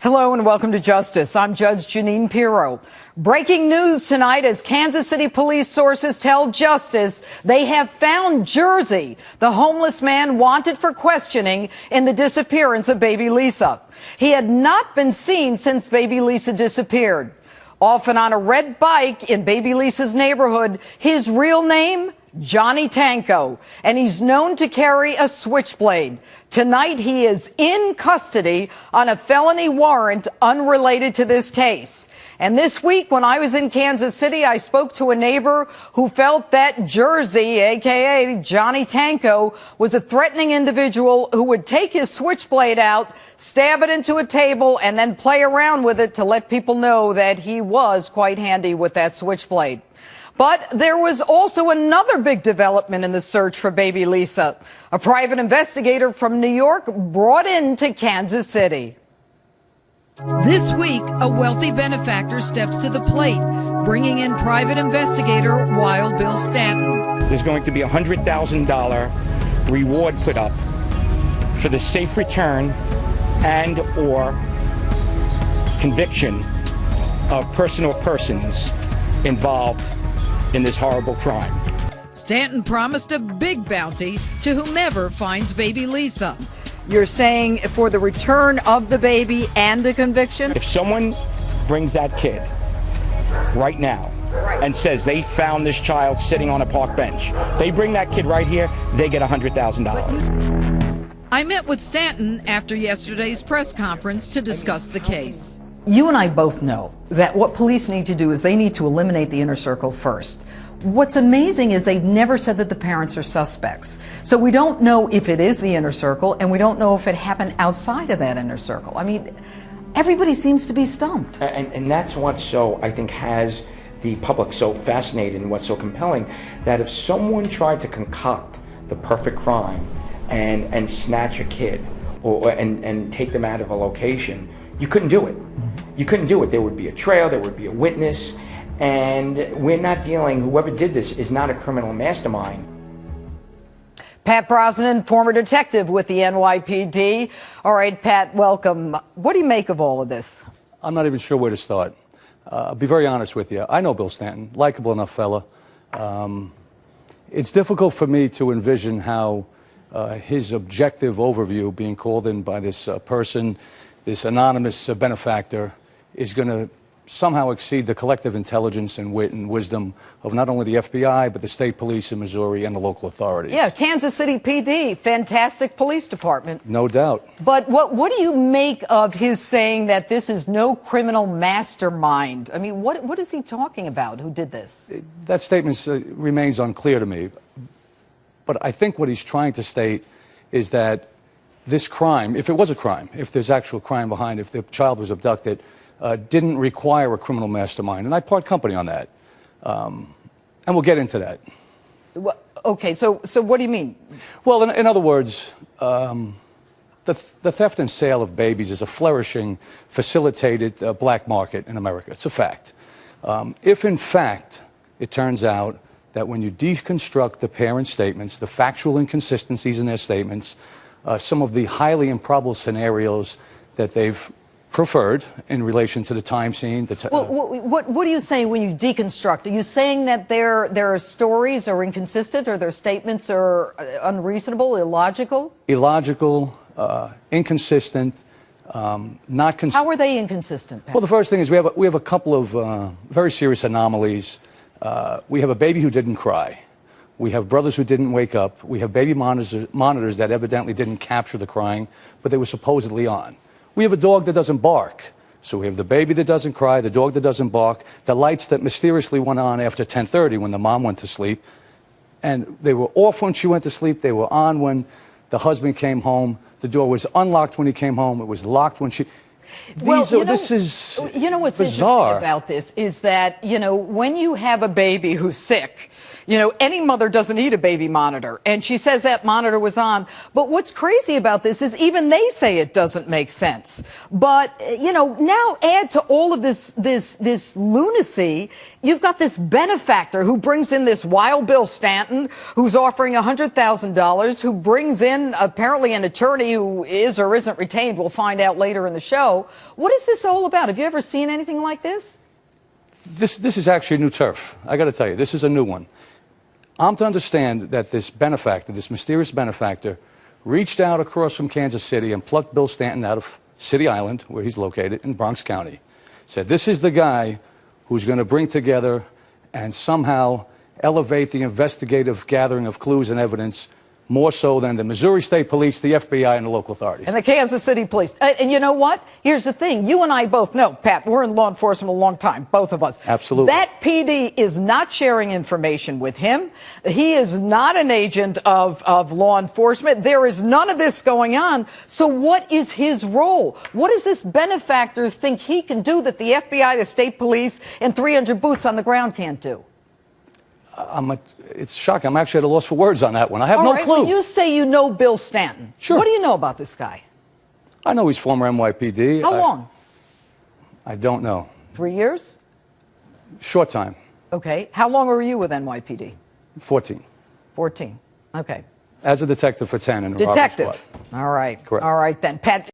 Hello and welcome to Justice. I'm Judge Jeanine Pirro. Breaking news tonight as Kansas City police sources tell Justice they have found Jersey, the homeless man wanted for questioning in the disappearance of baby Lisa. He had not been seen since baby Lisa disappeared. Often on a red bike in baby Lisa's neighborhood, his real name, Johnny Tanko, and he's known to carry a switchblade. Tonight, he is in custody on a felony warrant unrelated to this case. And this week, when I was in Kansas City, I spoke to a neighbor who felt that Jersey, a.k.a. Johnny Tanko, was a threatening individual who would take his switchblade out, stab it into a table, and then play around with it to let people know that he was quite handy with that switchblade. But there was also another big development in the search for baby Lisa. A private investigator from New York brought into Kansas City. This week, a wealthy benefactor steps to the plate, bringing in private investigator Wild Bill Stanton. There's going to be a $100,000 reward put up for the safe return and or conviction of person or persons involved in this horrible crime. Stanton promised a big bounty to whomever finds baby Lisa. You're saying for the return of the baby and a conviction? If someone brings that kid right now and says they found this child sitting on a park bench, they bring that kid right here, they get $100,000. I met with Stanton after yesterday's press conference to discuss the case. You and I both know that what police need to do is they need to eliminate the inner circle first. What's amazing is they've never said that the parents are suspects. So we don't know if it is the inner circle, and we don't know if it happened outside of that inner circle. I mean, everybody seems to be stumped. And that's what I think has the public so fascinated and what's so compelling, that if someone tried to concoct the perfect crime and snatch a kid and take them out of a location, you couldn't do it. You couldn't do it. There would be a trail, there would be a witness, and we're not dealing, whoever did this is not a criminal mastermind. Pat Brosnan, former detective with the NYPD. All right, Pat, welcome. What do you make of all of this? I'm not even sure where to start. I'll be very honest with you. I know Bill Stanton, likable enough fella. It's difficult for me to envision how his objective overview being called in by this person, this anonymous benefactor, is going to somehow exceed the collective intelligence and wit and wisdom of not only the FBI, but the state police in Missouri and the local authorities. Yeah, Kansas City PD, fantastic police department. No doubt. But what do you make of his saying that this is no criminal mastermind? I mean, what is he talking about? Who did this? That statement remains unclear to me. But I think what he's trying to state is that this crime, if it was a crime, if there's actual crime behind it, if the child was abducted, didn't require a criminal mastermind. And I part company on that. And we'll get into that. Well, okay, so what do you mean? Well, in other words, the theft and sale of babies is a flourishing, facilitated black market in America. It's a fact. If, in fact, it turns out that when you deconstruct the parents' statements, the factual inconsistencies in their statements, some of the highly improbable scenarios that they've preferred in relation to the time scene. What are you saying when you deconstruct? Are you saying that their stories are inconsistent or their statements are unreasonable, illogical? Illogical, inconsistent, not consistent. How are they inconsistent, Pat? Well, the first thing is we have a couple of very serious anomalies. We have a baby who didn't cry. We have brothers who didn't wake up. We have baby monitors that evidently didn't capture the crying, but they were supposedly on. We have a dog that doesn't bark. So we have the baby that doesn't cry, the dog that doesn't bark, the lights that mysteriously went on after 10:30 when the mom went to sleep. And they were off when she went to sleep. They were on when the husband came home. The door was unlocked when he came home. It was locked when she... This is what's bizarre interesting about this is that, when you have a baby who's sick, You know, any mother doesn't need a baby monitor. And she says that monitor was on. But what's crazy about this is even they say it doesn't make sense. But, you know, now add to all of this lunacy, you've got this benefactor who brings in this wild Bill Stanton, who's offering $100,000, who brings in apparently an attorney who is or isn't retained. We'll find out later in the show. What is this all about? Have you ever seen anything like this? This is actually new turf. I got to tell you, this is a new one. I'm to understand that this benefactor, this mysterious benefactor, reached out across from Kansas City and plucked Bill Stanton out of City Island, where he's located, in Bronx County. Said, this is the guy who's going to bring together and somehow elevate the investigative gathering of clues and evidence more so than the Missouri State Police, the FBI, and the local authorities. And the Kansas City Police. And you know what? Here's the thing. You and I both know, Pat, we're in law enforcement a long time, both of us. Absolutely. That PD is not sharing information with him. He is not an agent of law enforcement. There is none of this going on. So what is his role? What does this benefactor think he can do that the FBI, the state police, and 300 boots on the ground can't do? It's shocking. I'm actually at a loss for words on that one. I have no clue. Well, you say you know Bill Stanton. Sure. What do you know about this guy? I know he's former NYPD. How long? I don't know. 3 years? Short time. Okay. How long were you with NYPD? 14. 14. Okay. As a detective for 10 in the Detective. robbery squad. All right. Correct. All right then. Pat.